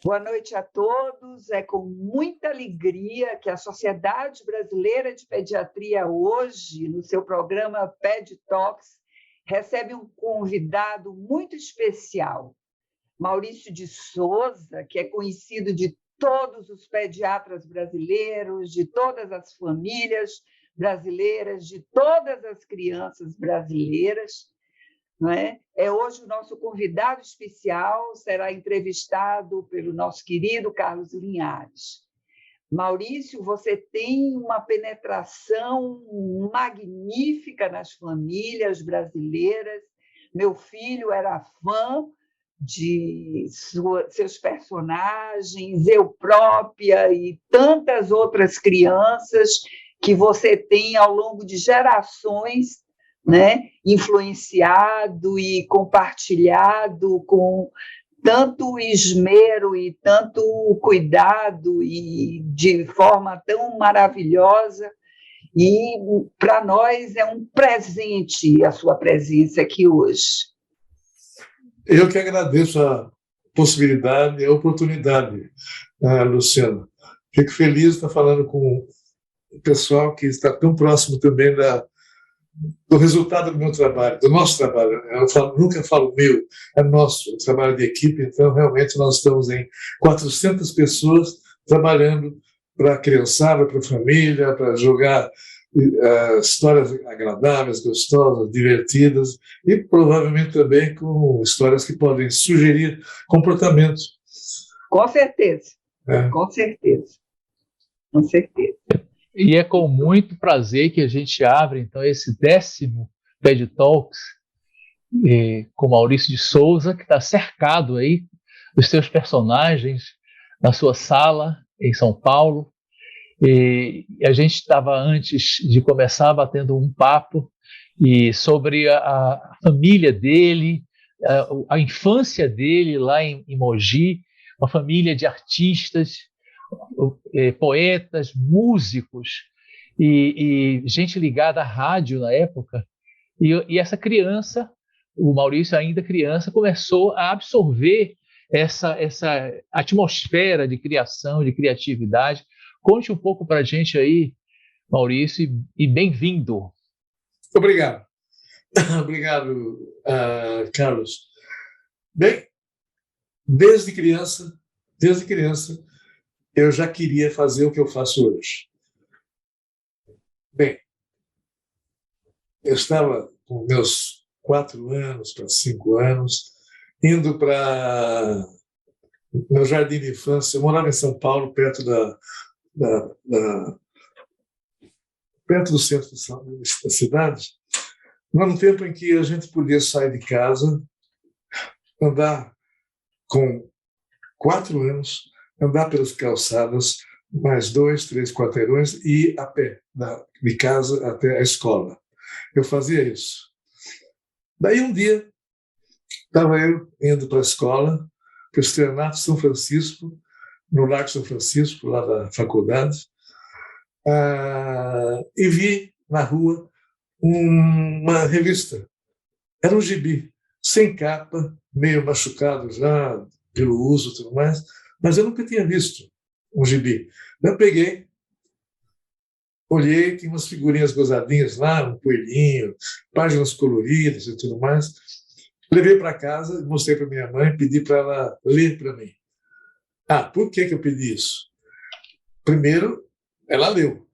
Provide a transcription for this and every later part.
Boa noite a todos. É com muita alegria que a Sociedade Brasileira de Pediatria hoje, no seu programa Ped Talks, recebe um convidado muito especial, Maurício de Souza, que é conhecido de todos os pediatras brasileiros, de todas as famílias brasileiras, de todas as crianças brasileiras. Não é? Hoje o nosso convidado especial será entrevistado pelo nosso querido Carlos Linhares. Maurício, você tem uma penetração magnífica nas famílias brasileiras. Meu filho era fã de seus personagens, eu própria e tantas outras crianças que você tem ao longo de gerações, né, influenciado e compartilhado com tanto esmero e tanto cuidado e de forma tão maravilhosa. E para nós é um presente a sua presença aqui hoje. Eu que agradeço a possibilidade e a oportunidade, Luciana. Fico feliz de estar falando com o pessoal que está tão próximo também do resultado do meu trabalho, do nosso trabalho. Nunca falo meu, é nosso, trabalho de equipe. Então, realmente, nós estamos em 400 pessoas trabalhando para a criançada, para a família, para jogar histórias agradáveis, gostosas, divertidas e provavelmente também com histórias que podem sugerir comportamentos. Com certeza, com certeza, com certeza. E é com muito prazer que a gente abre, então, esse 10º Ped Talks com Maurício de Souza, que está cercado aí dos seus personagens na sua sala em São Paulo. E a gente estava, antes de começar, batendo um papo sobre a família dele, a infância dele lá em Mogi, uma família de artistas, poetas, músicos e gente ligada à rádio na época. E essa criança, o Maurício ainda criança, começou a absorver essa atmosfera de criação, de criatividade. Conte um pouco para a gente aí, Maurício, e bem-vindo. Obrigado. Obrigado, Carlos. Bem, desde criança, eu já queria fazer o que eu faço hoje. Bem, eu estava com meus 4 anos para 5 anos, indo para meu jardim de infância. Eu morava em São Paulo, perto perto do centro da cidade, num tempo em que a gente podia sair de casa, andar com 4 anos, andar pelas calçadas, mais 2, 3 quarteirões e ir a pé, de casa até a escola. Eu fazia isso. Daí um dia, estava eu indo para a escola, para o Externato São Francisco, no Largo São Francisco, lá da faculdade, e vi na rua uma revista. Era um gibi, sem capa, meio machucado já pelo uso e tudo mais, mas eu nunca tinha visto um gibi. Eu peguei, olhei, tinha umas figurinhas gozadinhas lá, um coelhinho, páginas coloridas e tudo mais. Levei para casa, mostrei para minha mãe, pedi para ela ler para mim. Por que eu pedi isso? Primeiro, ela leu.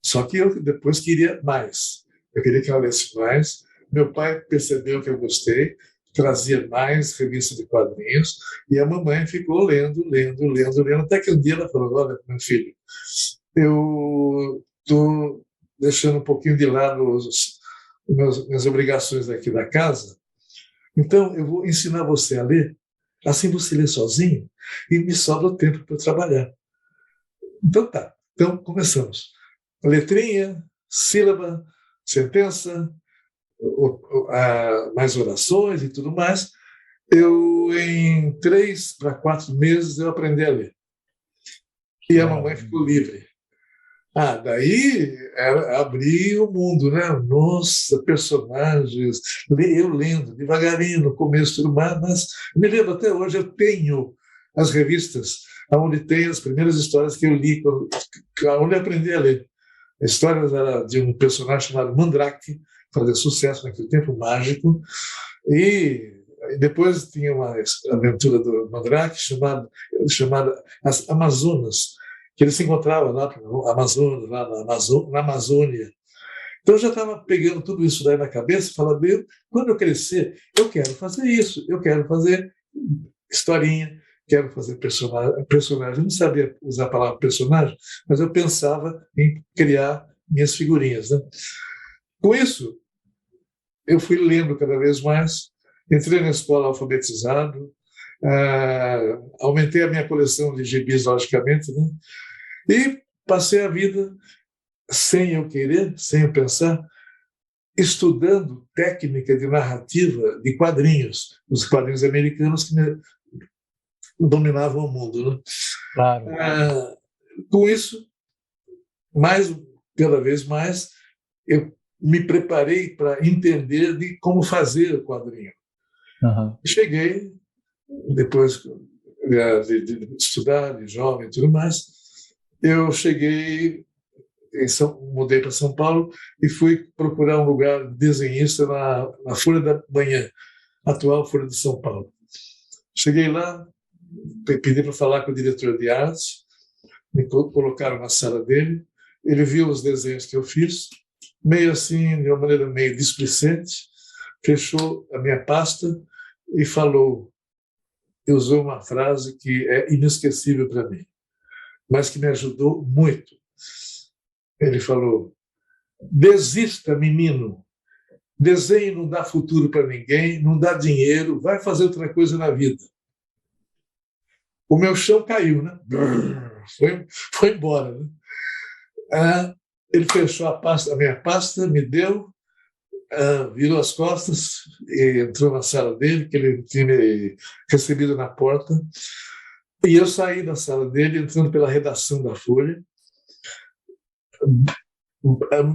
Só que eu depois queria mais. Eu queria que ela lesse mais. Meu pai percebeu que eu gostei, trazia mais revista de quadrinhos, e a mamãe ficou lendo, até que um dia ela falou: olha, meu filho, eu estou deixando um pouquinho de lado minhas obrigações aqui da casa, então eu vou ensinar você a ler, assim você lê sozinho, e me sobra tempo para trabalhar. Então tá, então começamos. Letrinha, sílaba, sentença, mais orações e tudo mais. Em 3 para 4 meses eu aprendi a ler. E a mamãe ficou livre. Daí abri o mundo, né? Nossa, personagens, eu lendo devagarinho no começo, tudo mais, mas me lembro até hoje, eu tenho as revistas onde tem as primeiras histórias que eu li, onde eu aprendi a ler. A história era de um personagem chamado Mandrake, fazia sucesso naquele tempo, mágico, e depois tinha uma aventura do Mandrake chamada As Amazonas, que ele se encontrava lá no Amazonas, lá na Amazônia. Então eu já estava pegando tudo isso daí na cabeça e falando, quando eu crescer, eu quero fazer isso, eu quero fazer historinha, quero fazer personagem. Eu não sabia usar a palavra personagem, mas eu pensava em criar minhas figurinhas, né? Com isso, eu fui lendo cada vez mais, entrei na escola alfabetizado, aumentei a minha coleção de gibis, logicamente, né? E passei a vida, sem eu querer, sem eu pensar, estudando técnica de narrativa de quadrinhos, os quadrinhos americanos que dominavam o mundo, né? Claro. Com isso, cada vez mais, eu me preparei para entender de como fazer o quadrinho. Uhum. Cheguei, depois de estudar, de jovem e tudo mais, eu cheguei, mudei para São Paulo e fui procurar um lugar de desenhista na Folha da Manhã, atual Folha de São Paulo. Cheguei lá, pedi para falar com o diretor de arte, me colocaram na sala dele, ele viu os desenhos que eu fiz, meio assim, de uma maneira meio displicente, fechou a minha pasta e falou, usou uma frase que é inesquecível para mim, mas que me ajudou muito. Ele falou, desista, menino, desenho não dá futuro para ninguém, não dá dinheiro, vai fazer outra coisa na vida. O meu chão caiu, né? Foi embora, né? Ele fechou a minha pasta, me deu, virou as costas e entrou na sala dele, que ele tinha me recebido na porta. E eu saí da sala dele, entrando pela redação da Folha,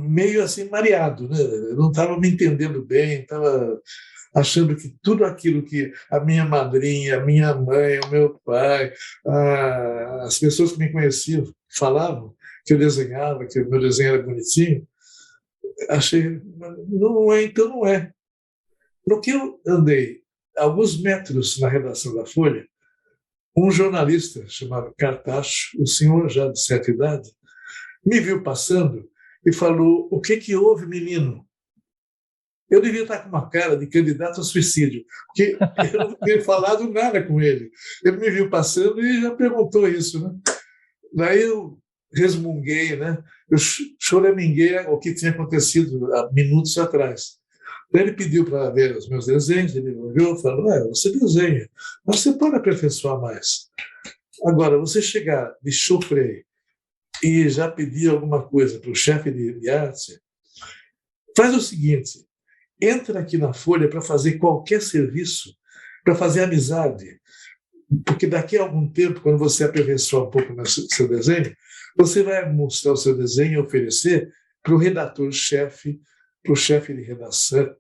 meio assim mareado, né? Eu não estava me entendendo bem, estava achando que tudo aquilo que a minha madrinha, a minha mãe, o meu pai, as pessoas que me conheciam falavam que eu desenhava, que o meu desenho era bonitinho, achei, não é, então não é. No que eu andei alguns metros na redação da Folha, um jornalista chamado Cartacho, o senhor já de certa idade, me viu passando e falou, o que houve, menino? Eu devia estar com uma cara de candidato ao suicídio, porque eu não tinha falado nada com ele. Ele me viu passando e já perguntou isso, né? Daí eu resmunguei, né? Eu choraminguei o que tinha acontecido há minutos atrás. Daí ele pediu para ver os meus desenhos, ele olhou e falou, você desenha, mas você pode aperfeiçoar mais. Agora, você chegar de chofre e já pedir alguma coisa para o chefe de arte, faz o seguinte, entra aqui na Folha para fazer qualquer serviço, para fazer amizade, porque daqui a algum tempo, quando você aperfeiçoar um pouco no seu desenho, você vai mostrar o seu desenho e oferecer para o redator-chefe, para o chefe de redação,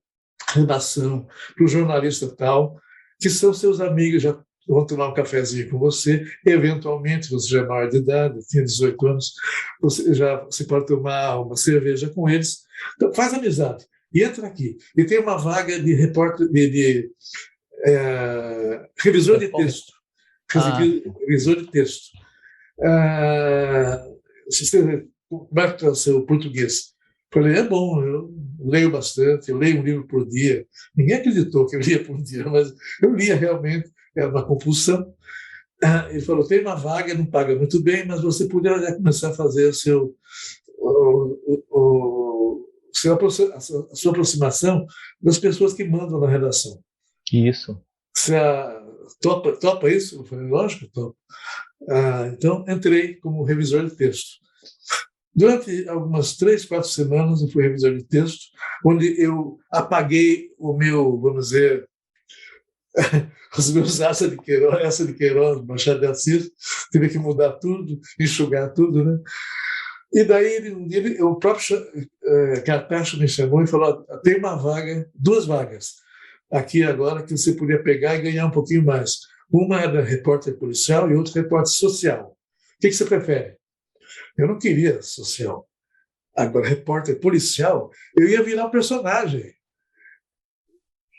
para o jornalista tal, que são seus amigos, já vão tomar um cafezinho com você, eventualmente você já é maior de idade, tinha 18 anos, você pode tomar uma cerveja com eles, então faz amizade. E entra aqui. E tem uma vaga de repórter, revisor de texto. Revisor de texto. Como é que é o seu português? Falei, é bom, eu leio bastante, eu leio um livro por dia. Ninguém acreditou que eu lia por dia, mas eu lia realmente, era uma compulsão. Ele falou, tem uma vaga, não paga muito bem, mas você poderia começar a fazer a sua aproximação das pessoas que mandam na redação. Isso. Você topa isso? Eu falei, lógico, topo. Então, entrei como revisor de texto. Durante algumas 3, 4 semanas, eu fui revisor de texto, onde eu apaguei o meu, vamos dizer, os meus Essa de Queiroz, Machado de Assis, tive que mudar tudo, enxugar tudo, né? E daí, o próprio Cartacho me chamou e falou, tem uma vaga, 2 vagas, aqui agora, que você podia pegar e ganhar um pouquinho mais. Uma era repórter policial e outra repórter social. O que você prefere? Eu não queria social. Agora, repórter policial, eu ia virar um personagem.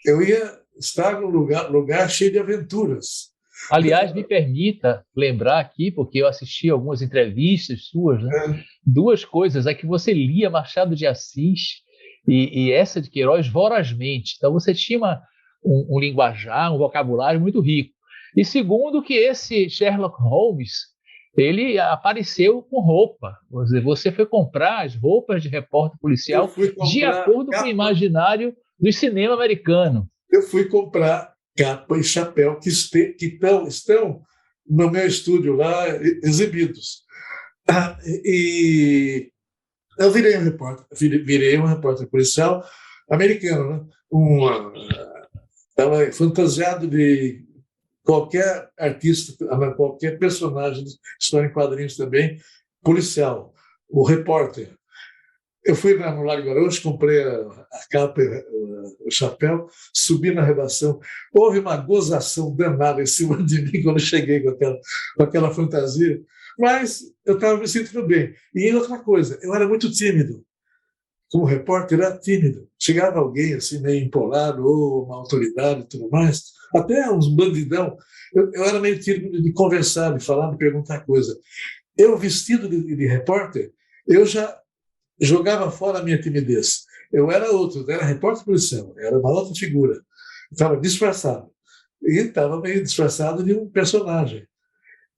Eu ia estar num lugar cheio de aventuras. Aliás, me permita lembrar aqui, porque eu assisti algumas entrevistas suas, né? É, Duas coisas, é que você lia Machado de Assis e essa de Queiroz vorazmente. Então você tinha um linguajar, um vocabulário muito rico. E segundo, que esse Sherlock Holmes, ele apareceu com roupa. Quer dizer, você foi comprar as roupas de repórter eu policial fui de comprar acordo com o capa, imaginário do cinema americano. eu fui comprar capa e chapéu que estão no meu estúdio lá exibidos. E eu virei um repórter policial americano, né? Estava fantasiado de qualquer artista, qualquer personagem de história em quadrinhos também, policial, o repórter. Eu fui no Lago Garoto, comprei a capa, o chapéu, subi na redação. Houve uma gozação danada em cima de mim quando eu cheguei com aquela fantasia, mas eu estava me sentindo bem. E outra coisa, eu era muito tímido. Como repórter, eu era tímido. Chegava alguém assim, meio empolado, ou uma autoridade e tudo mais, até uns bandidão. Eu era meio tímido de conversar, de falar, de perguntar coisa. Eu, vestido de repórter, eu já jogava fora a minha timidez. Eu era outro, eu era repórter policial, era uma outra figura. Estava disfarçado. E estava meio disfarçado de um personagem.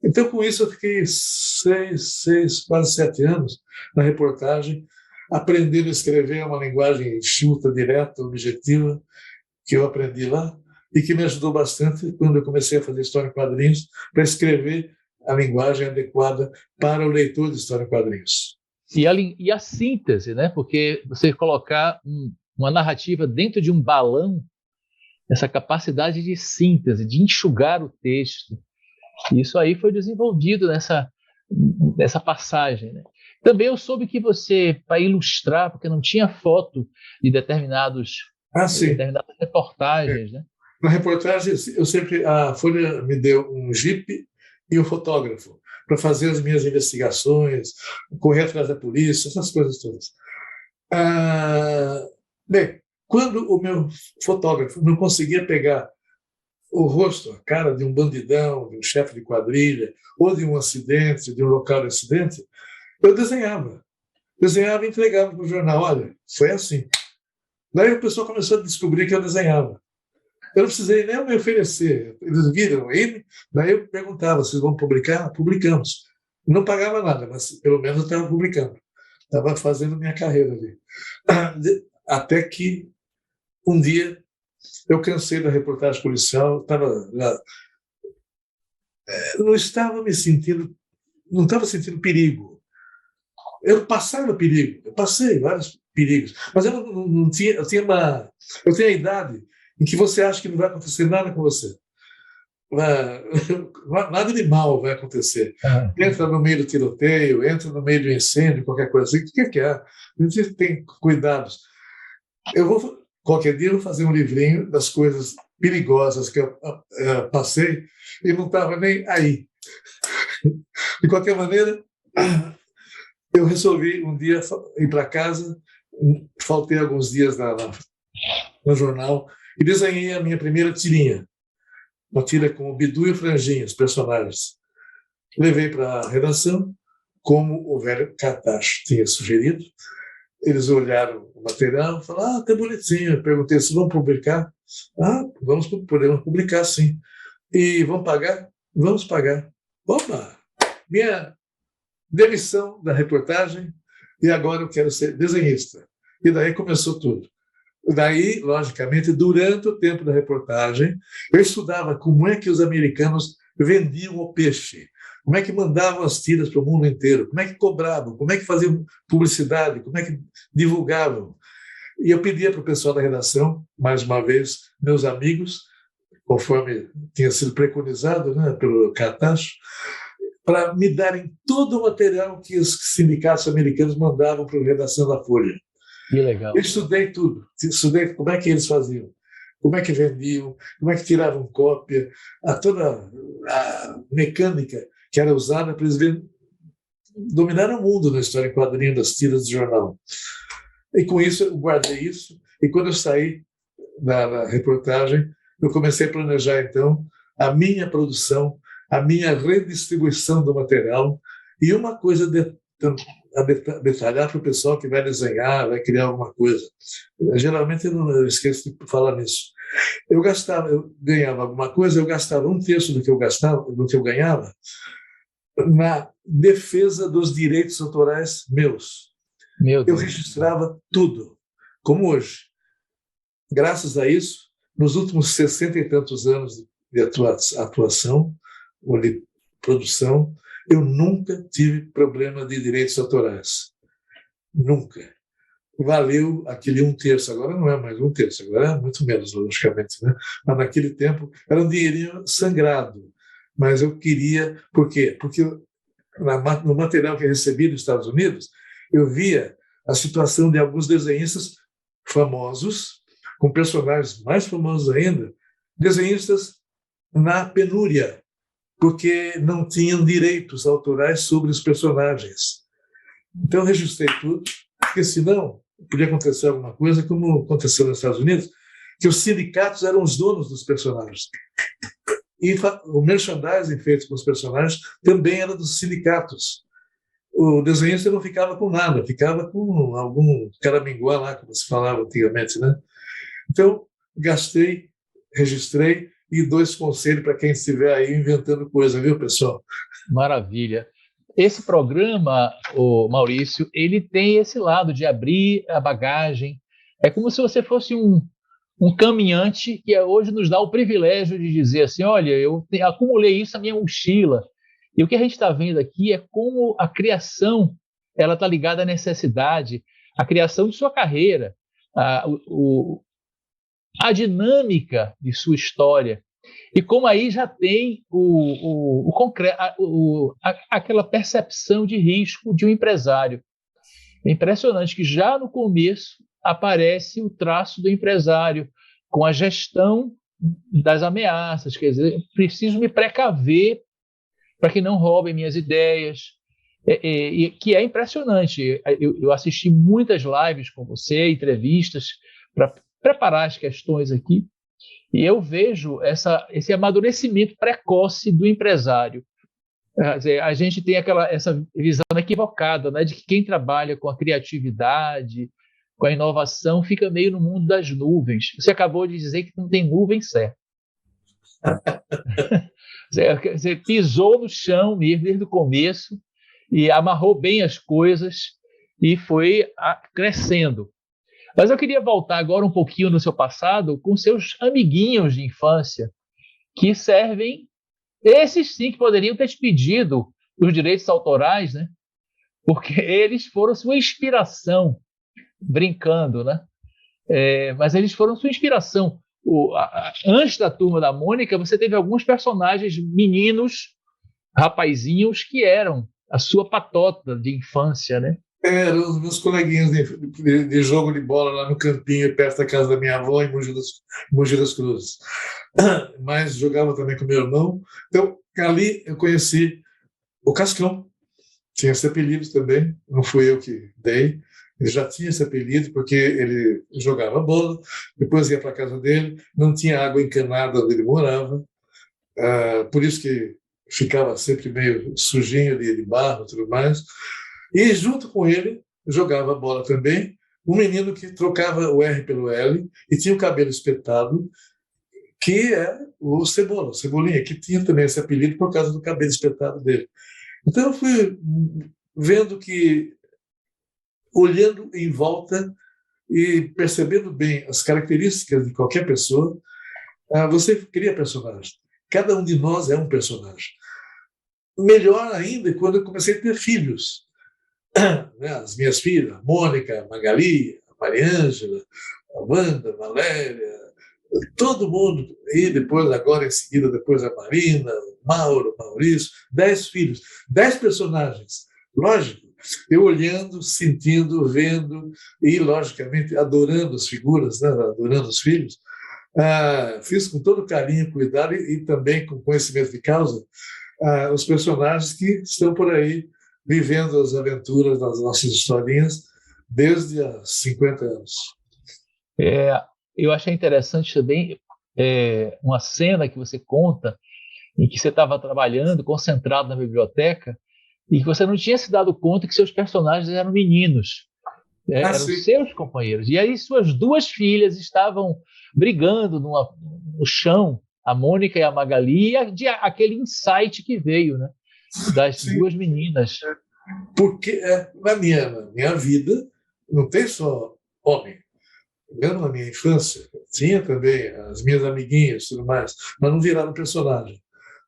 Então, com isso, eu fiquei 6, quase 7 anos na reportagem, aprendendo a escrever uma linguagem enxuta, direta, objetiva, que eu aprendi lá, e que me ajudou bastante quando eu comecei a fazer história em quadrinhos, para escrever a linguagem adequada para o leitor de história em quadrinhos. E a síntese, né? Porque você colocar uma narrativa dentro de um balão, essa capacidade de síntese, de enxugar o texto, isso aí foi desenvolvido nessa passagem, né? Também eu soube que você, para ilustrar, porque não tinha foto de determinadas reportagens, né? Na reportagem, a Folha me deu um jipe e um fotógrafo para fazer as minhas investigações, correr atrás da polícia, essas coisas todas. Bem, quando o meu fotógrafo não conseguia pegar o rosto, a cara de um bandidão, de um chefe de quadrilha, ou de um acidente, de um local de acidente, eu desenhava. Desenhava e entregava para o jornal. Olha, foi assim. Daí o pessoal começou a descobrir que eu desenhava. Eu não precisei nem me oferecer. Eles viram ele, daí eu perguntava, vocês vão publicar? Publicamos. Não pagava nada, mas pelo menos eu estava publicando. Estava fazendo minha carreira ali. Até que um dia eu cansei da reportagem policial, não estava sentindo perigo. Eu passava perigo, eu passei vários perigos, mas eu não tinha, eu tenho a idade em que você acha que não vai acontecer nada com você. Nada de mal vai acontecer. Entra no meio do tiroteio, entra no meio do incêndio, qualquer coisa assim, o que é? A gente tem cuidados. Qualquer dia eu vou fazer um livrinho das coisas perigosas que eu passei e não estava nem aí. De qualquer maneira, eu resolvi um dia ir para casa, faltei alguns dias no jornal e desenhei a minha primeira tirinha, uma tira com o Bidu e o Franjinha, os personagens. Levei para a redação, como o velho Katacho tinha sugerido. Eles olharam o material e falaram, tá bonitinho. Eu perguntei, se vão publicar? Podemos publicar, sim. E vão pagar? Vamos pagar. Opa! Minha demissão da reportagem e agora eu quero ser desenhista. E daí começou tudo. Daí, logicamente, durante o tempo da reportagem, eu estudava como é que os americanos vendiam o peixe, como é que mandavam as tiras para o mundo inteiro, como é que cobravam, como é que faziam publicidade, como é que divulgavam. E eu pedia para o pessoal da redação, mais uma vez, meus amigos, conforme tinha sido preconizado, né, pelo Katacho, para me darem todo o material que os sindicatos americanos mandavam para a redação da Folha. Que legal. Eu estudei tudo, estudei como é que eles faziam. como é que vendiam, como é que tiravam cópia, toda a mecânica que era usada para eles dominaram o mundo na história em quadrinho das tiras de jornal. E com isso, eu guardei isso, e quando eu saí da reportagem, eu comecei a planejar, então, a minha produção, a minha redistribuição do material, e uma coisa a detalhar para o pessoal que vai desenhar, vai criar alguma coisa. Geralmente eu esqueço de falar nisso. Eu ganhava alguma coisa, eu gastava 1/3 do que eu ganhava na defesa dos direitos autorais meus. Eu registrava tudo, como hoje. Graças a isso, nos últimos 60 e tantos anos de atuação ou de produção, eu nunca tive problema de direitos autorais. Nunca. Valeu aquele 1/3, agora não é mais 1/3, agora é muito menos, logicamente, né? Mas naquele tempo era um dinheirinho sangrado. Mas eu queria, por quê? Porque no material que eu recebi dos Estados Unidos, eu via a situação de alguns desenhistas famosos, com personagens mais famosos ainda, desenhistas na penúria, porque não tinham direitos autorais sobre os personagens. Então eu registrei tudo, porque senão podia acontecer alguma coisa, como aconteceu nos Estados Unidos, que os sindicatos eram os donos dos personagens. E o merchandising feito com os personagens também era dos sindicatos. O desenhista não ficava com nada, ficava com algum caraminguá lá, como se falava antigamente, né? Então, gastei, registrei e dou esse conselho para quem estiver aí inventando coisa, viu, pessoal? Maravilha. Esse programa, Maurício, ele tem esse lado de abrir a bagagem. É como se você fosse um caminhante que hoje nos dá o privilégio de dizer assim, olha, eu acumulei isso na minha mochila. E o que a gente está vendo aqui é como a criação ela está ligada à necessidade, a criação de sua carreira, a dinâmica de sua história. E como aí já tem aquela percepção de risco de um empresário. É impressionante que já no começo aparece o traço do empresário, com a gestão das ameaças, quer dizer, preciso me precaver para que não roubem minhas ideias, que é impressionante. Eu assisti muitas lives com você, entrevistas, para preparar as questões aqui, e eu vejo esse amadurecimento precoce do empresário. Quer dizer, a gente tem essa visão equivocada, né, de que quem trabalha com a criatividade, com a inovação, fica meio no mundo das nuvens. Você acabou de dizer que não tem nuvem certa. Você pisou no chão mesmo desde o começo e amarrou bem as coisas e foi crescendo. Mas eu queria voltar agora um pouquinho no seu passado com seus amiguinhos de infância, que servem, esses sim que poderiam ter te pedido os direitos autorais, né? Porque eles foram sua inspiração, brincando, né? Mas eles foram sua inspiração. Antes da Turma da Mônica, você teve alguns personagens meninos, rapazinhos, que eram a sua patota de infância, né? Eram os meus coleguinhas de jogo de bola lá no campinho, perto da casa da minha avó, em Mogi das Cruzes. Mas jogava também com meu irmão. Então, ali eu conheci o Cascão. Tinha esse apelido também, não fui eu que dei. Ele já tinha esse apelido porque ele jogava bola, depois ia para a casa dele, não tinha água encanada onde ele morava, por isso que ficava sempre meio sujinho de barro e tudo mais. E junto com ele jogava bola também um menino que trocava o R pelo L e tinha o cabelo espetado, que é o Cebolinha, que tinha também esse apelido por causa do cabelo espetado dele. Então eu fui vendo que, olhando em volta e percebendo bem as características de qualquer pessoa, você cria personagem. Cada um de nós é um personagem. Melhor ainda quando eu comecei a ter filhos. As minhas filhas, a Mônica, a Magali, a Mariângela, a Wanda, a Valéria, todo mundo. E depois, agora em seguida, depois a Marina, o Mauro, o Maurício, 10 filhos, 10 personagens. Lógico, eu olhando, sentindo, vendo e, logicamente, adorando as figuras, né? Adorando os filhos. Fiz com todo carinho, cuidado e também com conhecimento de causa os personagens que estão por aí vivendo as aventuras das nossas historinhas desde há 50 anos. Eu achei interessante também uma cena que você conta em que você estava trabalhando, concentrado na biblioteca, e que você não tinha se dado conta que seus personagens eram meninos, eram seus companheiros. E aí suas duas filhas estavam brigando no chão, a Mônica e a Magali, e aquele insight que veio, né, das duas meninas. Porque na minha vida não tem só homem. Mesmo na minha infância, tinha também as minhas amiguinhas e tudo mais, mas não viraram personagem,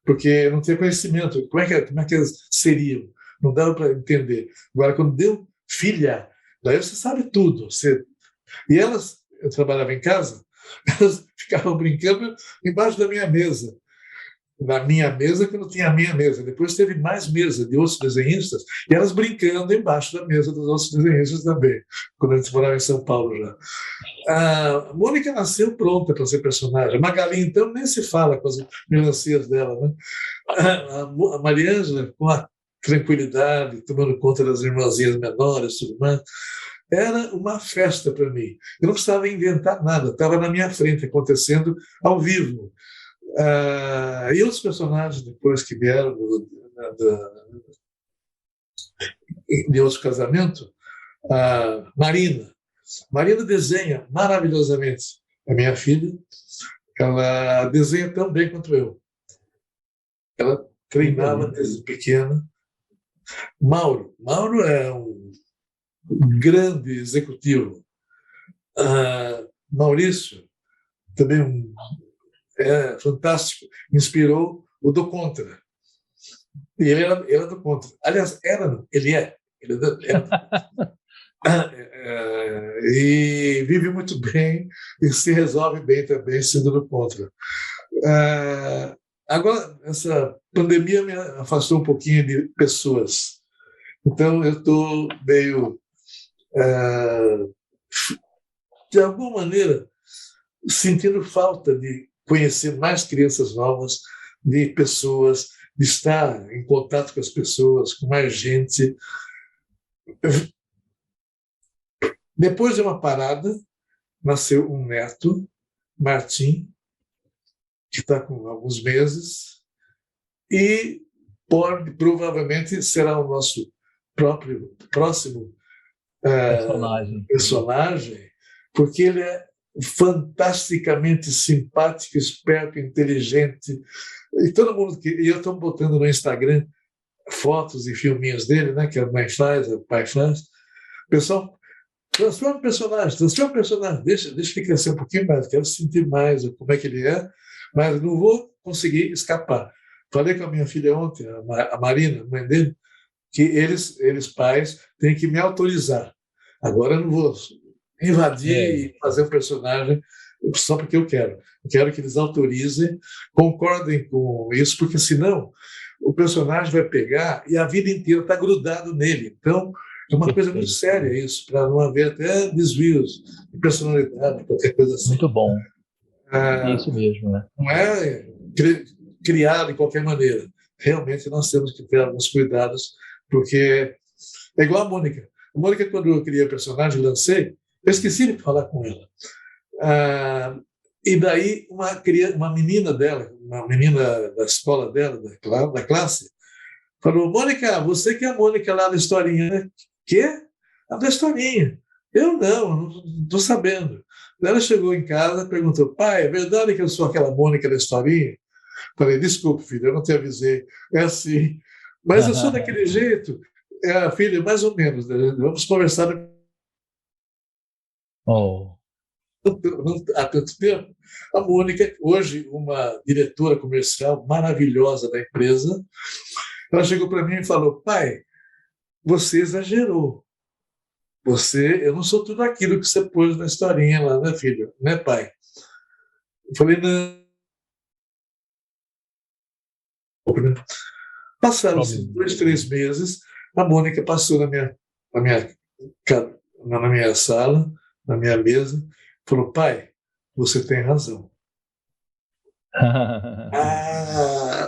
porque não tinha conhecimento. Como é que elas seriam? Não dava para entender. Agora, quando deu filha, daí você sabe tudo. E elas, eu trabalhava em casa, elas ficavam brincando embaixo da minha mesa. Na minha mesa, que não tinha a minha mesa. Depois teve mais mesa de outros desenhistas, e elas brincando embaixo da mesa dos outros desenhistas também, quando a gente morava em São Paulo já. A Mônica nasceu pronta para ser personagem. A Magali, então, nem se fala com as melancias dela, né? A Mariângela, com a tranquilidade, tomando conta das irmãzinhas menores e tudo mais, era uma festa para mim. Eu não precisava inventar nada, estava na minha frente, acontecendo ao vivo. E outros personagens depois que vieram de outro casamento, a Marina desenha maravilhosamente. A minha filha, ela desenha tão bem quanto eu. Ela treinava desde pequena. Mauro é um grande executivo. Maurício, também fantástico, inspirou o do Contra. E ele era do Contra. Aliás, ele é. E vive muito bem e se resolve bem também sendo do Contra. Agora, essa pandemia me afastou um pouquinho de pessoas. Então, eu estou meio, de alguma maneira, sentindo falta de conhecer mais crianças novas, de pessoas, de estar em contato com as pessoas, com mais gente. Depois de uma parada, nasceu um neto, Martim, que está com alguns meses, e provavelmente será o nosso próximo personagem, porque ele é fantasticamente simpático, esperto, inteligente, e todo mundo e eu estou botando no Instagram fotos e filminhos dele, né, que a mãe faz, o pai faz. O pessoal transforma o personagem, deixa ele crescer um pouquinho mais, quero sentir mais como é que ele é, mas não vou conseguir escapar. Falei com a minha filha ontem, a Marina, mãe dele, que eles pais têm que me autorizar. Agora eu não vou invadir e fazer um personagem só porque eu quero. Eu quero que eles autorizem, concordem com isso, porque senão o personagem vai pegar e a vida inteira está grudado nele. Então, é uma coisa muito séria isso, para não haver até desvios de personalidade, qualquer coisa assim. Muito bom. Isso mesmo, né? Não é criado de qualquer maneira. Realmente nós temos que ter alguns cuidados, porque é igual a Mônica. A Mônica, quando eu criei a personagem, lancei, eu esqueci de falar com ela. E daí uma menina dela, uma menina da escola dela, da classe, falou: Mônica, você que é a Mônica lá da historinha, né? Quê? A da historinha. Eu não estou sabendo. Ela chegou em casa e perguntou: pai, é verdade que eu sou aquela Mônica da historinha? Falei: desculpe, filha, eu não te avisei. É assim. Mas eu sou daquele jeito. Filha, mais ou menos. Né? Vamos conversar há tanto tempo. A Mônica, hoje, uma diretora comercial maravilhosa da empresa, ela chegou para mim e falou: pai, você exagerou. Eu não sou tudo aquilo que você pôs na historinha lá, né, filho? Né, pai? Eu falei: não. Passaram-se 2, 3 meses, a Mônica passou na minha sala, na minha mesa, falou: pai, você tem razão.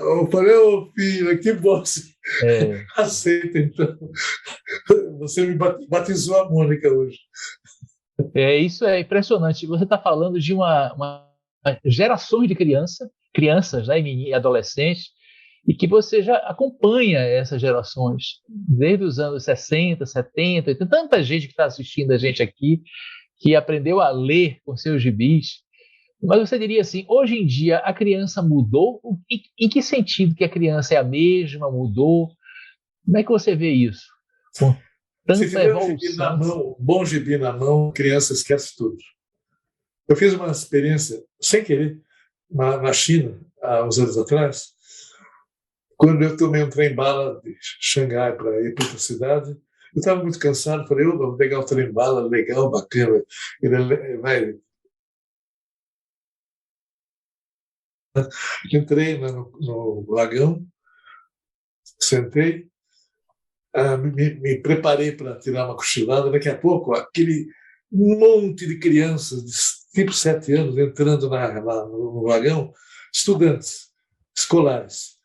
Eu falei, ô filho, que bom que você É, aceita, então. Você me batizou a Mônica hoje. isso é impressionante. Você está falando de uma gerações de crianças, né, e adolescentes, e que você já acompanha essas gerações, desde os anos 60, 70, e tem tanta gente que está assistindo a gente aqui, que aprendeu a ler com seus gibis. Mas você diria assim, hoje em dia a criança mudou? Em que sentido que a criança é a mesma, mudou? Como é que você vê isso? Com Se tanta tiver um gibi na evolução. mão, um bom gibi na mão, a criança esquece tudo. Eu fiz uma experiência, sem querer, na China, há uns anos atrás, quando eu tomei um trem-bala de Xangai para ir para outra cidade. Eu estava muito cansado, falei, eu vou pegar o trem-bala, legal, bacana. Ele vai. Entrei no vagão, sentei, me preparei para tirar uma cochilada. Daqui a pouco, aquele monte de crianças de tipo 7 anos entrando lá no vagão, estudantes escolares,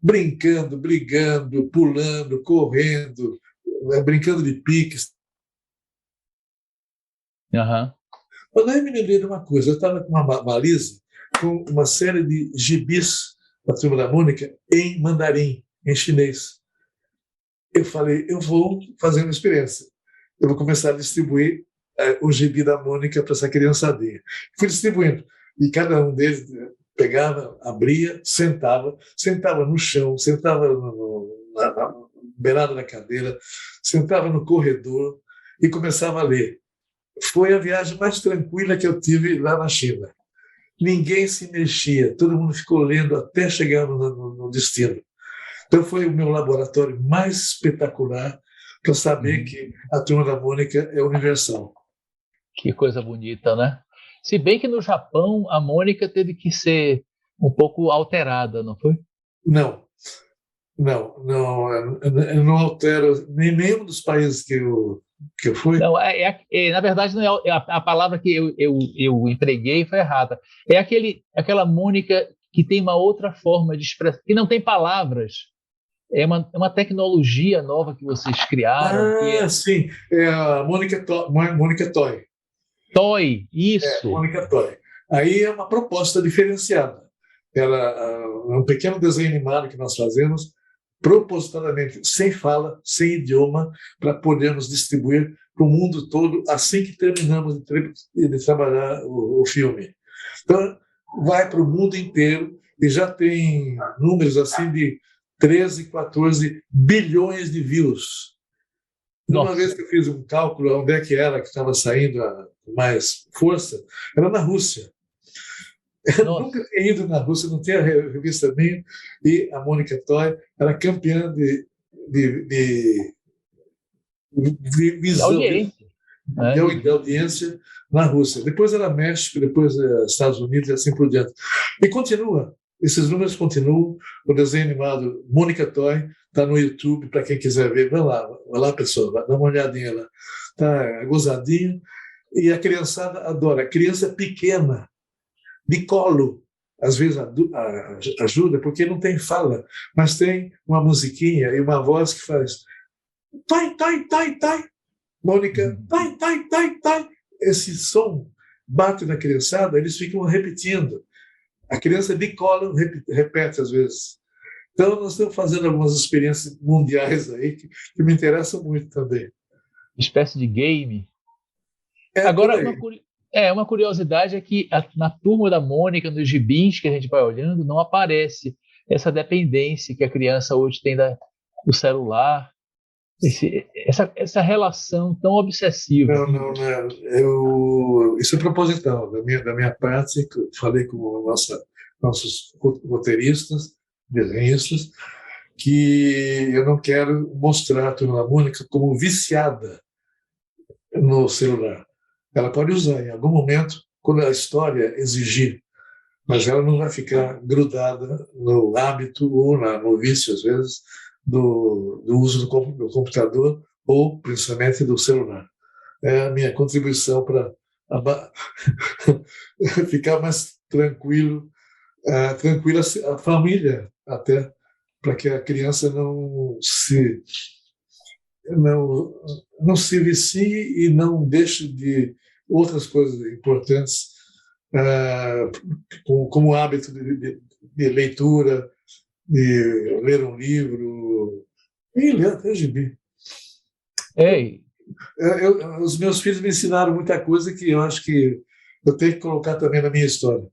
brincando, brigando, pulando, correndo, brincando de piques. Aham. Mas aí me lembrei de uma coisa, eu estava com uma valise com uma série de gibis da Turma da Mônica em mandarim, em chinês. Eu falei, eu vou fazer uma experiência. Eu vou começar a distribuir o gibi da Mônica para essa criançadinha. Fui distribuindo. E cada um deles pegava, abria, sentava no chão, sentava na beirada da cadeira, sentava no corredor e começava a ler. Foi a viagem mais tranquila que eu tive lá na China. Ninguém se mexia, todo mundo ficou lendo até chegar no destino. Então foi o meu laboratório mais espetacular para saber que a Turma da Mônica é universal. Que coisa bonita, né? Se bem que no Japão a Mônica teve que ser um pouco alterada, não foi? Não, eu não altero nenhum dos países que eu fui. Não, na verdade, não é a palavra que eu empreguei foi errada. É aquela Mônica que tem uma outra forma de expressão, que não tem palavras. É uma tecnologia nova que vocês criaram, que é Sim, é a Mônica Toy. Toy, isso. Mônica Toy. Aí é uma proposta diferenciada. Ela é um pequeno desenho animado que nós fazemos, propositadamente sem fala, sem idioma, para podermos distribuir para o mundo todo assim que terminamos de trabalhar o filme. Então, vai para o mundo inteiro e já tem números assim de 13, 14 bilhões de views. Uma vez que eu fiz um cálculo onde é que era que estava saindo a mais força, era na Rússia. Eu nunca tinha ido na Rússia, não tinha revista minha, e a Mônica Toy era campeã de visão, de audiência na Rússia. Depois era México, depois Estados Unidos e assim por diante. E continua. Esses números continuam. O desenho animado Mônica Toy está no YouTube, para quem quiser ver. Vai lá, pessoal, dá uma olhadinha lá. Está gozadinho. E a criançada adora. Criança pequena, de colo, às vezes ajuda, porque não tem fala, mas tem uma musiquinha e uma voz que faz tai, tai, tai, tai. Mônica, tai, tai, tai, tai. Esse som bate na criançada, eles ficam repetindo. A criança de colo repete às vezes. Então, nós estamos fazendo algumas experiências mundiais aí que me interessam muito também. Espécie de game. Agora, uma curiosidade é que na Turma da Mônica, nos gibis que a gente vai olhando, não aparece essa dependência que a criança hoje tem do celular, essa relação tão obsessiva. Não. Isso é proposital. Da minha parte, falei com nossos roteiristas, desenhistas, que eu não quero mostrar a Turma da Mônica como viciada no celular. Ela pode usar em algum momento, quando a história exigir, mas ela não vai ficar grudada no hábito ou no vício, às vezes, do uso do computador ou, principalmente, do celular. É a minha contribuição para ficar mais tranquilo tranquila a família, até, para que a criança não, não se vicie e não deixe de outras coisas importantes, como hábito de leitura, de ler um livro, e ler até gibi. Ei, Os meus filhos me ensinaram muita coisa que eu acho que eu tenho que colocar também na minha história.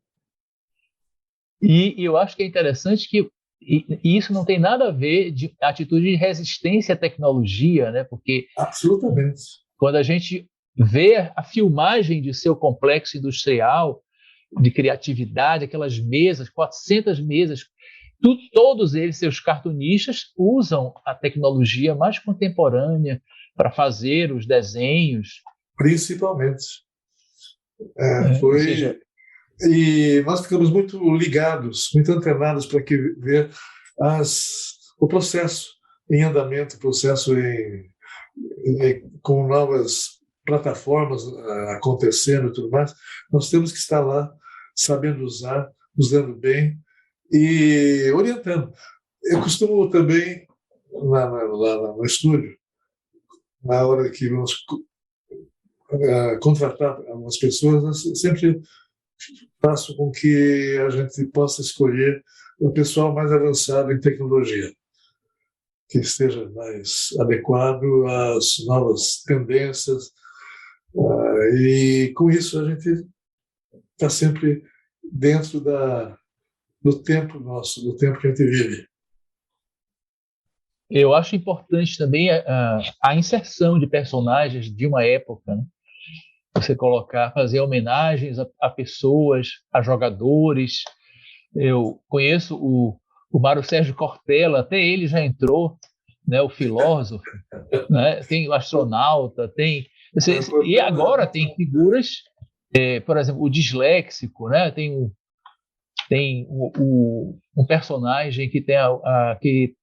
e eu acho que é interessante que e isso não tem nada a ver de atitude de resistência à tecnologia, né? Porque Absolutamente. quando a gente vê a filmagem de seu complexo industrial, de criatividade, aquelas mesas, 400 mesas, todos eles, seus cartunistas, usam a tecnologia mais contemporânea para fazer os desenhos. Principalmente. Ou seja, E nós ficamos muito ligados, muito antenados para ver o processo em andamento, o processo com novas plataformas acontecendo e tudo mais. Nós temos que estar lá, sabendo usar, usando bem e orientando. Eu costumo também, lá no estúdio, na hora que vamos contratar algumas pessoas, eu sempre faço com que a gente possa escolher o pessoal mais avançado em tecnologia, que esteja mais adequado às novas tendências. E com isso a gente está sempre dentro do tempo nosso, do tempo que a gente vive. eu acho importante também a inserção de personagens de uma época, né? Você fazer homenagens a pessoas, a jogadores. Eu conheço o Mário Sérgio Cortella, até ele já entrou, né, o filósofo, né, tem o astronauta, e agora tem figuras, por exemplo, o disléxico, né, tem um personagem que que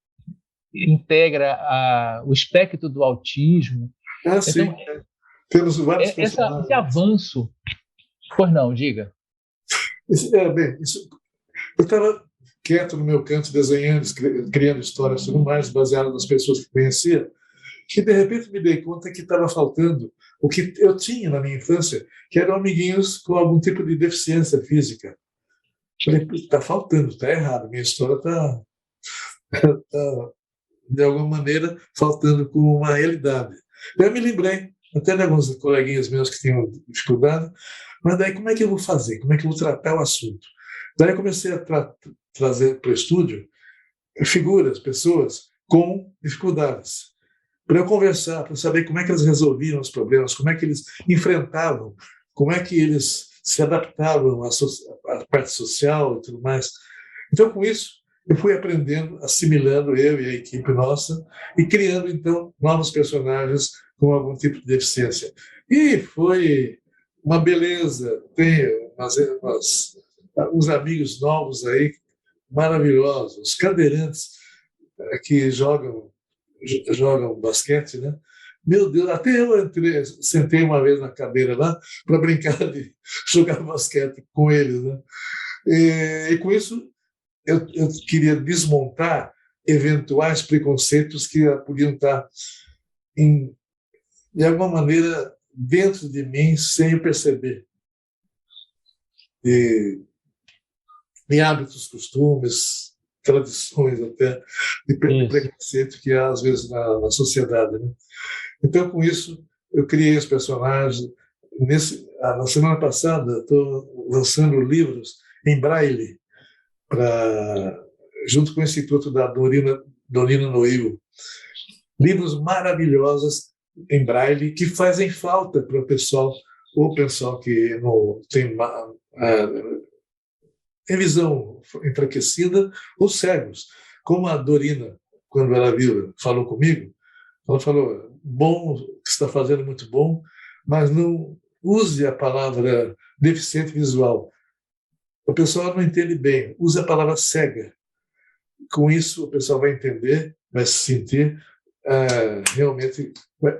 integra o espectro do autismo. Sim. Então, temos vários personagens. Esse avanço. Pois não, diga. Eu estava quieto no meu canto, desenhando, criando histórias, tudo mais, baseado nas pessoas que conhecia, que de repente me dei conta que estava faltando o que eu tinha na minha infância, que eram amiguinhos com algum tipo de deficiência física. Falei, está faltando, está errado, minha história está, de alguma maneira, faltando com uma realidade. Eu me lembrei, até de alguns coleguinhas meus que tinham dificuldade, mas daí como é que eu vou fazer? Como é que eu vou tratar o assunto? Daí eu comecei a trazer para o estúdio figuras, pessoas com dificuldades, para eu conversar, para saber como é que eles resolviam os problemas, como é que eles enfrentavam, como é que eles se adaptavam à parte social e tudo mais. Então, com isso, eu fui aprendendo, assimilando eu e a equipe nossa e criando, então, novos personagens com algum tipo de deficiência. E foi uma beleza. Tenho uns amigos novos aí, maravilhosos, os cadeirantes que jogam basquete, né? Meu Deus, até eu sentei uma vez na cadeira lá para brincar de jogar basquete com eles, né? E com isso eu queria desmontar eventuais preconceitos que podiam estar de alguma maneira dentro de mim sem eu perceber. E hábitos, costumes, tradições até de preconceito que há às vezes na sociedade, né? Então, com isso, eu criei os personagens. Na semana passada, estou lançando livros em braille, junto com o Instituto da Dorina Noil. Livros maravilhosos em braille que fazem falta para o pessoal que não tem visão enfraquecida ou cegos. Como a Dorina, quando ela falou comigo, ela falou, bom, o que você está fazendo é muito bom, mas não use a palavra deficiente visual. O pessoal não entende bem. Use a palavra cega. Com isso, o pessoal vai entender, vai se sentir realmente,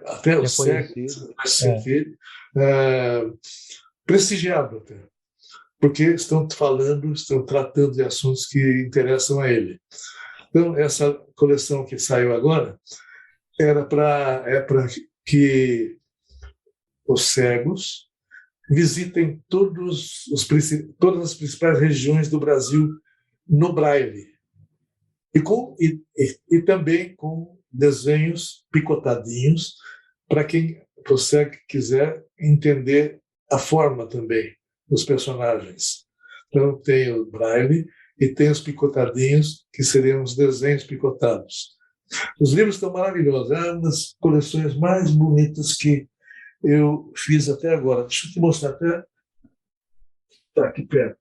até o cego vai se sentir prestigiado até. porque estão tratando de assuntos que interessam a ele. Então, essa coleção que saiu agora é para que os cegos visitem todas as principais regiões do Brasil no Braille e também com desenhos picotadinhos para quem o cego quiser entender a forma também dos personagens. Então tem o Braille e tem os picotadinhos, que seriam os desenhos picotados. Os livros estão maravilhosos, é uma das coleções mais bonitas que eu fiz até agora. Deixa eu te mostrar até. Está aqui perto.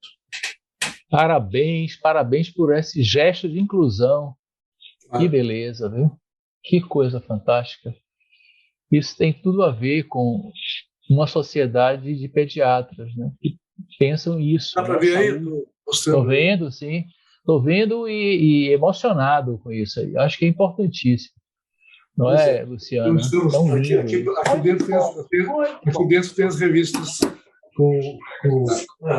Parabéns por esse gesto de inclusão. Que beleza, viu? Que coisa fantástica. Isso tem tudo a ver com uma sociedade de pediatras, né? Que pensam isso. Dá para ver aí? Estou vendo, sim. Estou vendo e emocionado com isso aí. Acho que é importantíssimo. Não é, Luciana? Aqui dentro tem as revistas com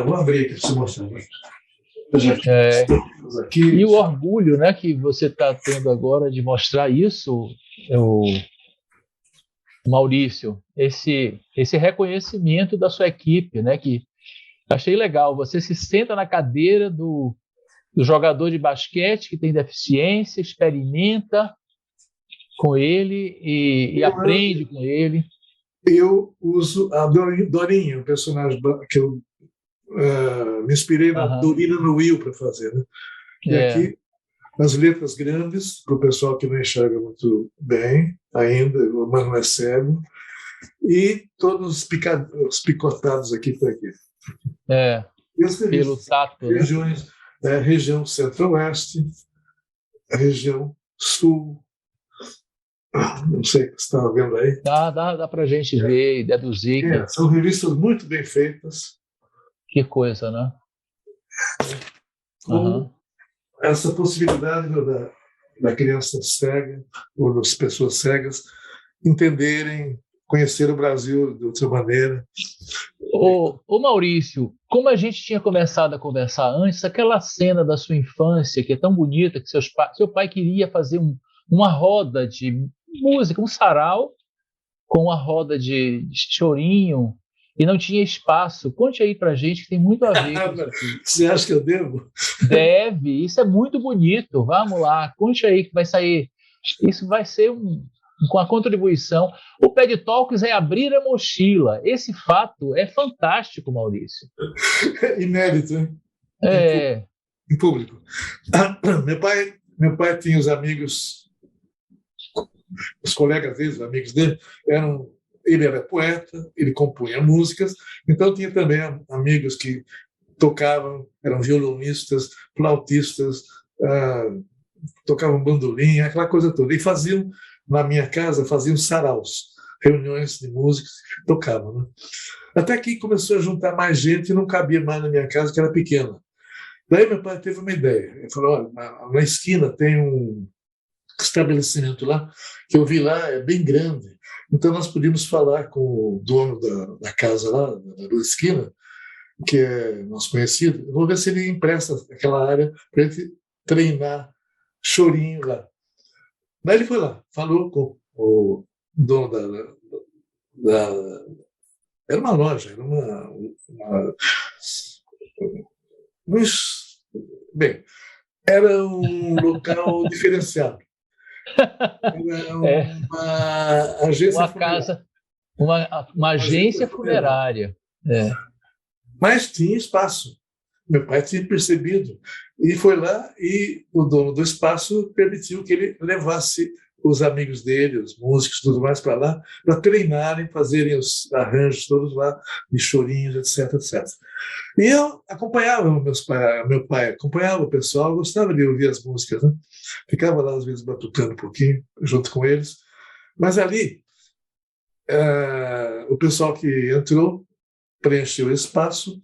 vou abrir aqui para você mostrar. E o orgulho, né, que você está tendo agora de mostrar isso, Maurício, esse reconhecimento da sua equipe, né, que achei legal. Você se senta na cadeira do jogador de basquete que tem deficiência, experimenta com ele e aprende com ele. Eu uso a Dorinha, o personagem que eu me inspirei na Dorina no Will para fazer. Né? E aqui, as letras grandes, para o pessoal que não enxerga muito bem ainda, mas não é cego, e todos os picotados aqui para aqui. Pelo tato. Regiões, região centro-oeste, região sul. Não sei o que você está vendo aí. Dá para a gente ver e deduzir. São revistas muito bem feitas. Que coisa, né? Com essa possibilidade da criança cega, ou das pessoas cegas, entenderem, conhecer o Brasil de outra maneira. Ô Maurício, como a gente tinha começado a conversar antes, aquela cena da sua infância, que é tão bonita, que seu pai queria fazer uma roda de música, um sarau, com uma roda de chorinho, e não tinha espaço. Conte aí pra gente, que tem muito a ver com isso aqui. Você acha que eu devo? Deve, isso é muito bonito. Vamos lá, conte aí que vai sair. Isso vai ser com a contribuição. O Ped Talks é abrir a mochila. Esse fato é fantástico, Maurício. Inédito, hein? Em público. Meu pai tinha os amigos, os colegas dele, os amigos dele, ele era poeta, ele compunha músicas, então tinha também amigos que tocavam, eram violonistas, flautistas, tocavam bandolim, aquela coisa toda. E faziam, na minha casa, saraus, reuniões de músicos, tocavam. Né? Até que começou a juntar mais gente e não cabia mais na minha casa, que era pequena. Daí meu pai teve uma ideia. Ele falou, olha, na esquina tem um estabelecimento lá, que eu vi lá, é bem grande. Então nós podíamos falar com o dono da casa lá, da esquina, que é nosso conhecido. Vou ver se ele empresta aquela área para ele treinar chorinho lá. Daí ele foi lá, falou com o dono era uma loja, era bem, era um local diferenciado. Era uma agência funerária. Uma agência funerária. Mas tinha espaço. Meu pai tinha percebido. E foi lá e o dono do espaço permitiu que ele levasse os amigos dele, os músicos, tudo mais para lá, para treinarem, fazerem os arranjos todos lá, de chorinhos, etc, etc. E eu acompanhava meu pai acompanhava o pessoal, gostava de ouvir as músicas, né? Ficava lá, às vezes, batucando um pouquinho, junto com eles. Mas ali, o pessoal que entrou preencheu o espaço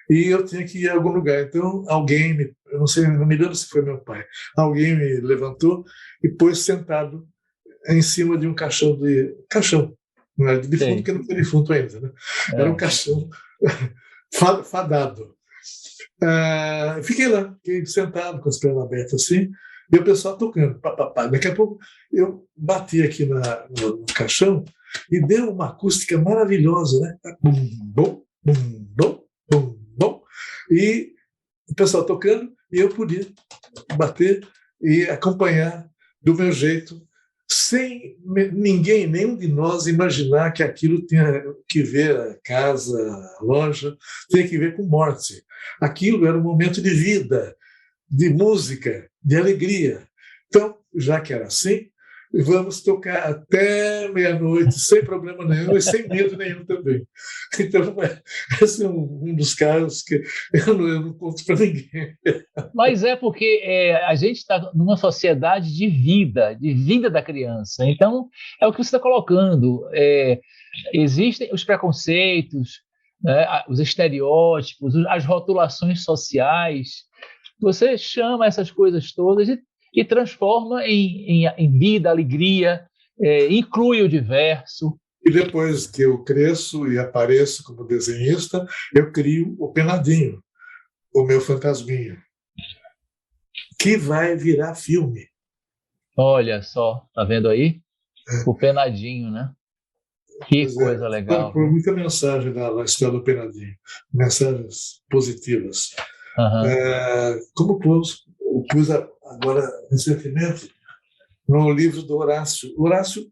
e eu tinha que ir a algum lugar. Então, eu não sei, não me lembro se foi meu pai, alguém me levantou e pôs sentado em cima de um caixão, não era de defunto, porque não foi defunto ainda, né? Era um caixão fadado. Fiquei lá, fiquei sentado com as pernas abertas assim, e o pessoal tocando. Pá, pá, pá. Daqui a pouco eu bati aqui no caixão e deu uma acústica maravilhosa, né? Bum, bom, bum, bom, bum, bom. E o pessoal tocando e eu podia bater e acompanhar do meu jeito, sem ninguém, nenhum de nós imaginar que aquilo tinha que ver a casa, a loja, tinha que ver com morte. Aquilo era um momento de vida, de música, de alegria. Então, já que era assim, vamos tocar até meia-noite, sem problema nenhum e sem medo nenhum também. Então, esse é um dos casos que eu não conto para ninguém. Mas é porque a gente está numa sociedade de vida da criança. Então, é o que você está colocando. Existem os preconceitos, né, os estereótipos, as rotulações sociais. Você chama essas coisas todas e transforma em vida, alegria, inclui o diverso. E depois que eu cresço e apareço como desenhista, eu crio o Penadinho, o meu fantasminha, que vai virar filme. Olha só, tá vendo aí? O Penadinho, né? Que coisa legal. Por muita mensagem na história do Penadinho, mensagens positivas. Uhum. Como pus agora recentemente no livro do Horácio. Horácio,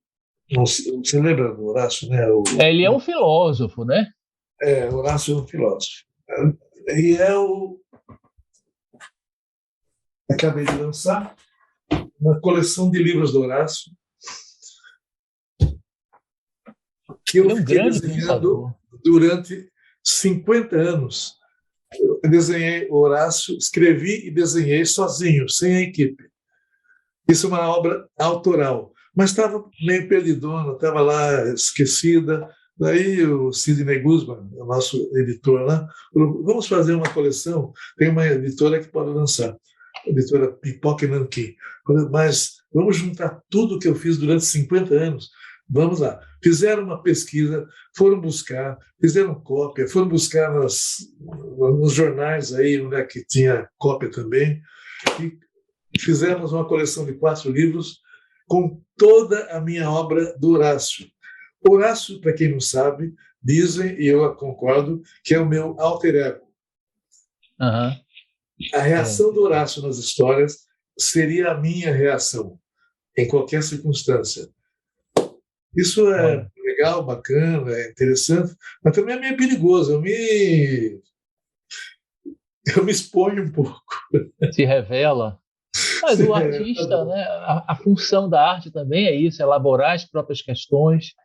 você lembra do Horácio, né? Ele é um filósofo, né? Horácio é um filósofo. E acabei de lançar uma coleção de livros do Horácio que eu fiquei desenhando durante 50 anos. Eu desenhei Horácio, escrevi e desenhei sozinho, sem a equipe. Isso é uma obra autoral, mas estava meio perdidona, estava lá esquecida. Daí o Sidney Guzman, o nosso editor lá, falou, vamos fazer uma coleção, tem uma editora que pode lançar, a editora Pipoca e Nanquim. Mas vamos juntar tudo que eu fiz durante 50 anos. Vamos lá. Fizeram uma pesquisa, foram buscar, fizeram cópia, foram buscar nos jornais aí, onde é que tinha cópia também, e fizemos uma coleção de 4 livros com toda a minha obra do Horácio. Horácio, para quem não sabe, dizem, e eu concordo, que é o meu alter ego. Uhum. A reação do Horácio nas histórias seria a minha reação, em qualquer circunstância. Isso é legal, bacana, é interessante, mas também é meio perigoso. Eu me exponho um pouco. Se revela. Mas o artista, né, a função da arte também é isso, elaborar as próprias questões.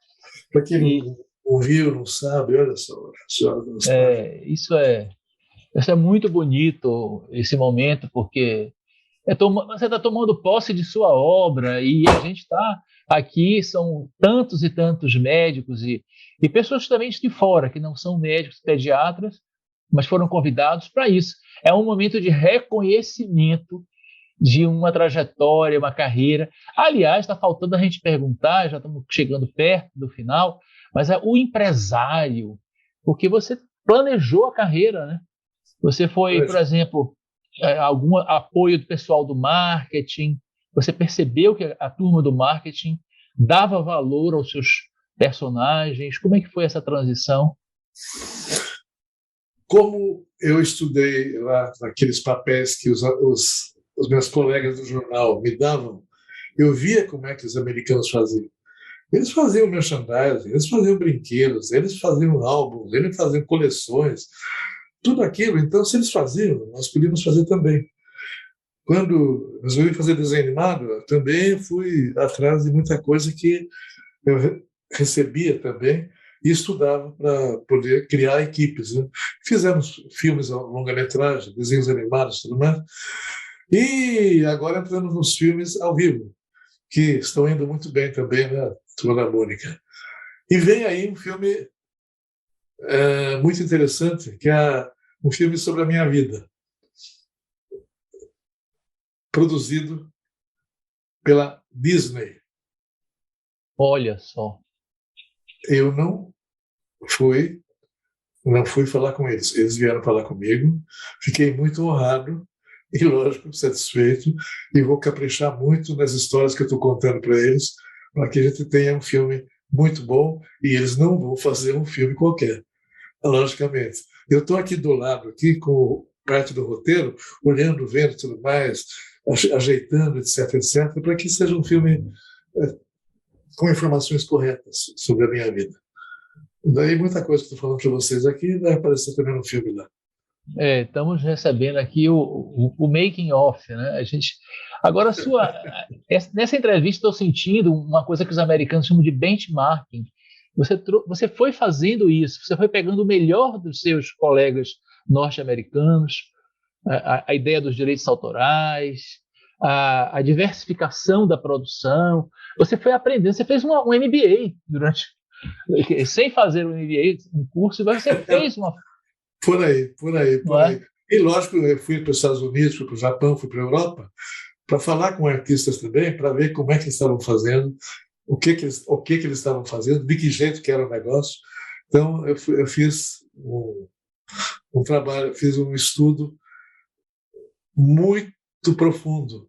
Para quem não ouviu, não sabe, olha só. Isso é muito bonito, esse momento, porque você está tomando posse de sua obra e a gente está aqui, são tantos e tantos médicos e pessoas também de fora, que não são médicos, pediatras, mas foram convidados para isso. É um momento de reconhecimento de uma trajetória, uma carreira. Aliás, está faltando a gente perguntar, já estamos chegando perto do final, mas é o empresário, porque você planejou a carreira, né? Você foi, por exemplo, algum apoio do pessoal do marketing, você percebeu que a turma do marketing dava valor aos seus personagens? Como é que foi essa transição? Como eu estudei lá naqueles papéis que os meus colegas do jornal me davam, eu via como é que os americanos faziam. Eles faziam merchandising, eles faziam brinquedos, eles faziam álbuns, eles faziam coleções, tudo aquilo. Então, se eles faziam, nós podíamos fazer também. Quando resolvi fazer desenho animado, eu também fui atrás de muita coisa que eu recebia também e estudava para poder criar equipes. Né? Fizemos filmes, longa-metragem, desenhos animados, tudo mais. E agora entramos nos filmes ao vivo, que estão indo muito bem também, né? Turma da Mônica. E vem aí um filme muito interessante, que é um filme sobre a minha vida, produzido pela Disney. Olha só. Eu não fui não fui falar com eles. Eles vieram falar comigo, fiquei muito honrado e, lógico, satisfeito, e vou caprichar muito nas histórias que eu estou contando para eles, para que a gente tenha um filme muito bom, e eles não vão fazer um filme qualquer, logicamente. Eu estou aqui do lado, aqui com parte do roteiro, olhando, vendo tudo mais, ajeitando, etc., etc., para que seja um filme com informações corretas sobre a minha vida. E daí muita coisa que estou falando para vocês aqui vai aparecer também no filme lá. Estamos recebendo aqui o making of, né? A gente agora nessa entrevista estou sentindo uma coisa que os americanos chamam de benchmarking. Você foi fazendo isso, você foi pegando o melhor dos seus colegas norte-americanos, a ideia dos direitos autorais, a diversificação da produção. Você foi aprendendo, você fez um MBA sem fazer um MBA, um curso, mas você fez uma... Por aí. E, lógico, eu fui para os Estados Unidos, fui para o Japão, fui para a Europa, para falar com artistas também, para ver como é que eles estavam fazendo, o que eles estavam fazendo, de que jeito que era o negócio. Então, eu fiz um trabalho, fiz um estudo muito profundo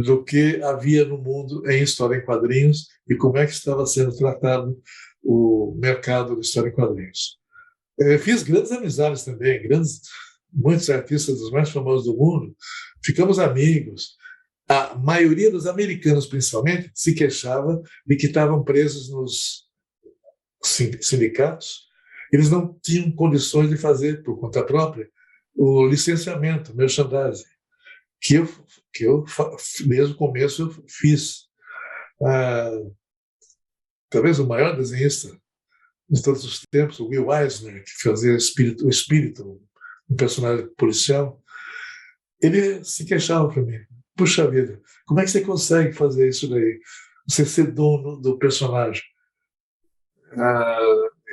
do que havia no mundo em história em quadrinhos e como é que estava sendo tratado o mercado de história em quadrinhos. Fiz grandes amizades também, muitos artistas dos mais famosos do mundo, ficamos amigos. A maioria dos americanos, principalmente, se queixava de que estavam presos nos sindicatos. Eles não tinham condições de fazer, por conta própria, o licenciamento, o merchandising, que eu desde o começo, eu fiz. Talvez o maior desenhista de todos os tempos, o Will Eisner, que fazia o espírito, um personagem policial, ele se queixava para mim. Puxa vida, como é que você consegue fazer isso daí? Você ser dono do personagem?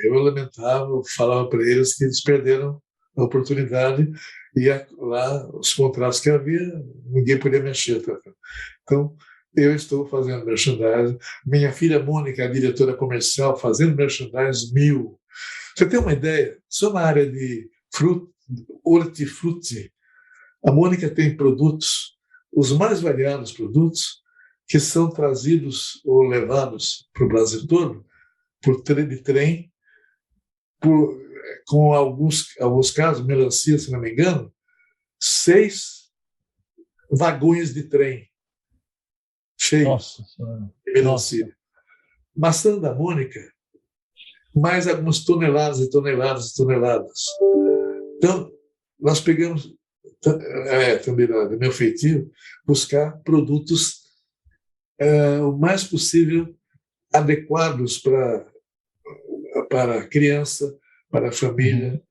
Eu lamentava, falava para eles que eles perderam a oportunidade e lá os contratos que havia, ninguém podia mexer. Tá? Então, eu estou fazendo merchandising. Minha filha Mônica, a diretora comercial, fazendo merchandising 1000. Você tem uma ideia? Só na área de hortifruti, a Mônica tem produtos, os mais variados produtos, que são trazidos ou levados para o Brasil todo de trem, com alguns casos, melancia, se não me engano, 6 vagões de trem cheios de melancia. Maçã da Mônica, mais algumas toneladas e toneladas e toneladas. Então, nós pegamos, também do meu feitio, buscar produtos o mais possível adequados para a criança, para a família,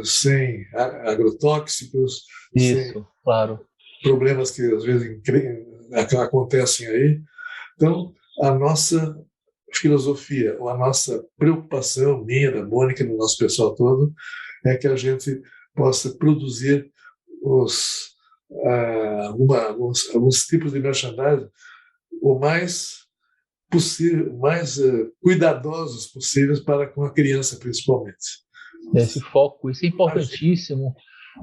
sem agrotóxicos, sem problemas que às vezes acontecem aí. Então, a nossa filosofia, ou a nossa preocupação, minha, da Mônica, do nosso pessoal todo, é que a gente possa produzir alguns tipos de merchandising o mais possível, mais cuidadosos possíveis para com a criança, principalmente. Esse foco, isso é importantíssimo.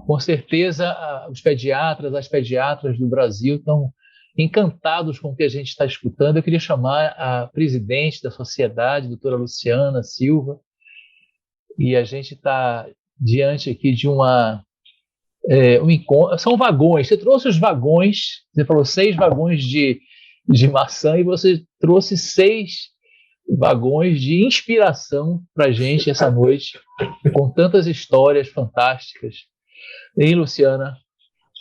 Com certeza, os pediatras, as pediatras do Brasil estão encantados com o que a gente está escutando. Eu queria chamar a presidente da sociedade, a doutora Luciana Silva, e a gente está diante aqui de um encontro. São vagões. Você trouxe os vagões, você falou 6 vagões de maçã e você trouxe 6 vagões de inspiração para a gente essa noite, com tantas histórias fantásticas. E Luciana?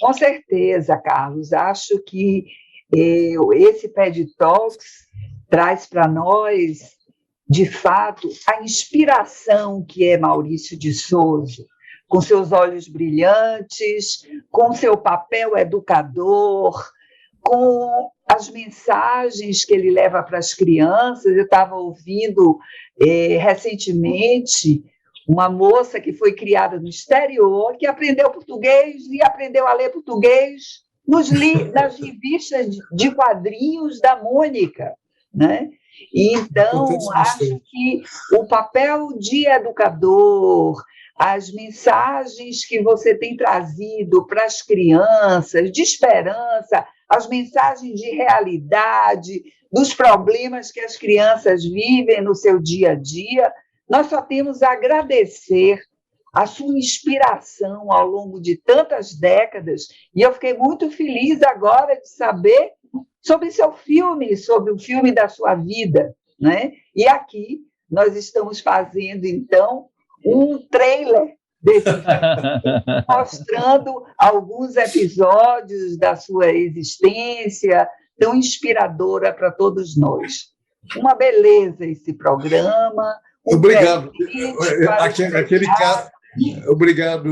Com certeza, Carlos. Acho que esse PED Talks traz para nós, de fato, a inspiração que é Maurício de Souza, com seus olhos brilhantes, com seu papel educador, com as mensagens que ele leva para as crianças. Eu estava ouvindo recentemente uma moça que foi criada no exterior, que aprendeu português e aprendeu a ler português nas revistas de quadrinhos da Mônica. né? E então, acho que o papel de educador, as mensagens que você tem trazido para as crianças, de esperança, as mensagens de realidade, dos problemas que as crianças vivem no seu dia a dia, nós só temos a agradecer a sua inspiração ao longo de tantas décadas, e eu fiquei muito feliz agora de saber sobre seu filme, sobre o filme da sua vida, né? E aqui nós estamos fazendo, então, um trailer desse filme, mostrando alguns episódios da sua existência, tão inspiradora para todos nós. Uma beleza esse programa. Obrigado. Aquele caso. Obrigado,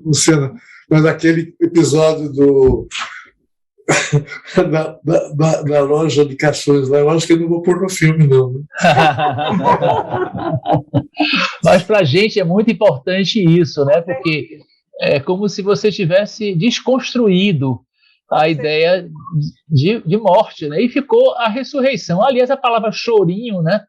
Luciana. Mas aquele episódio da loja de caixões lá, eu acho que eu não vou pôr no filme, não. Né? Mas para a gente é muito importante isso, né? Porque é como se você tivesse desconstruído a ideia de morte, né? E ficou a ressurreição. Aliás, a palavra chorinho, né?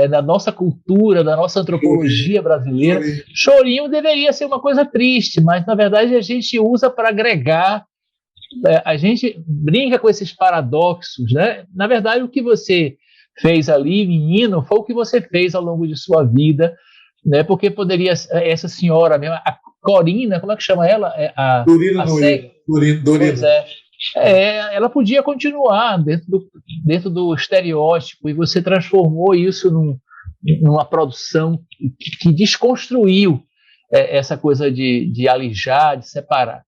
Da nossa cultura, da nossa antropologia brasileira, chorinho deveria ser uma coisa triste, mas na verdade a gente usa para agregar, a gente brinca com esses paradoxos, né? Na verdade, o que você fez ali, menino, foi o que você fez ao longo de sua vida, né? Porque poderia, essa senhora mesmo, a Corina, como é que chama ela? Dorina. Pois é. Ela podia continuar dentro do estereótipo, e você transformou isso numa produção que desconstruiu essa coisa de alijar, de separar.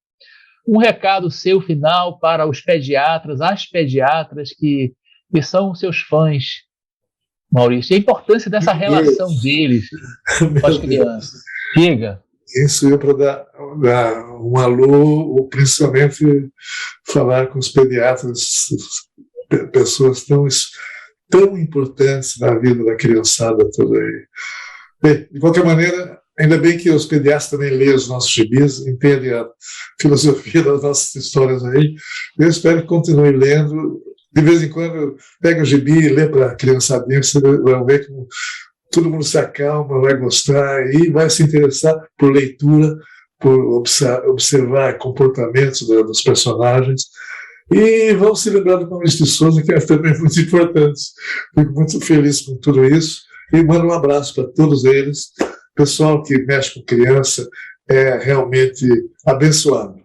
Um recado seu final para os pediatras, as pediatras que são seus fãs, Maurício, e a importância dessa relação deles com as crianças. Diga. Isso eu para dar um alô, ou principalmente falar com os pediatras, pessoas tão importantes na vida da criançada toda aí. Bem, de qualquer maneira, ainda bem que os pediatras também leem os nossos gibis, entendem a filosofia das nossas histórias aí. Eu espero que continue lendo. De vez em quando, pega o gibi e lê para a criançadinha, você vai ver como todo mundo se acalma, vai gostar e vai se interessar por leitura, por observar comportamentos dos personagens. E vamos se lembrar do Maurício de Souza, que é também muito importante. Fico muito feliz com tudo isso e mando um abraço para todos eles. Pessoal que mexe com criança é realmente abençoado.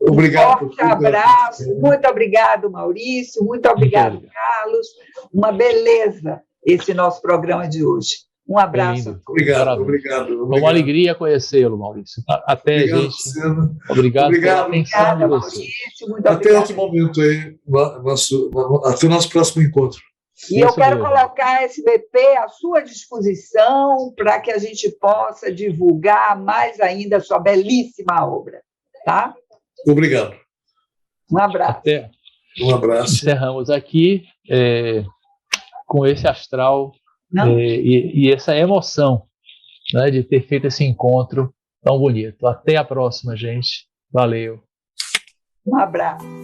Obrigado. Um forte abraço. Muito obrigado, Maurício. Muito obrigado, Carlos. Uma beleza esse nosso programa de hoje. Um abraço. Obrigado. Foi uma alegria conhecê-lo, Maurício. Até, obrigado, gente. Luciano. Obrigado pela atenção de você. Maurício, muito até outro momento aí, até o nosso próximo encontro. E eu quero colocar a SBP à sua disposição para que a gente possa divulgar mais ainda a sua belíssima obra. Tá? Obrigado. Um abraço. Um abraço. Encerramos aqui com esse astral e essa emoção, né, de ter feito esse encontro tão bonito. Até a próxima, gente. Valeu. Um abraço.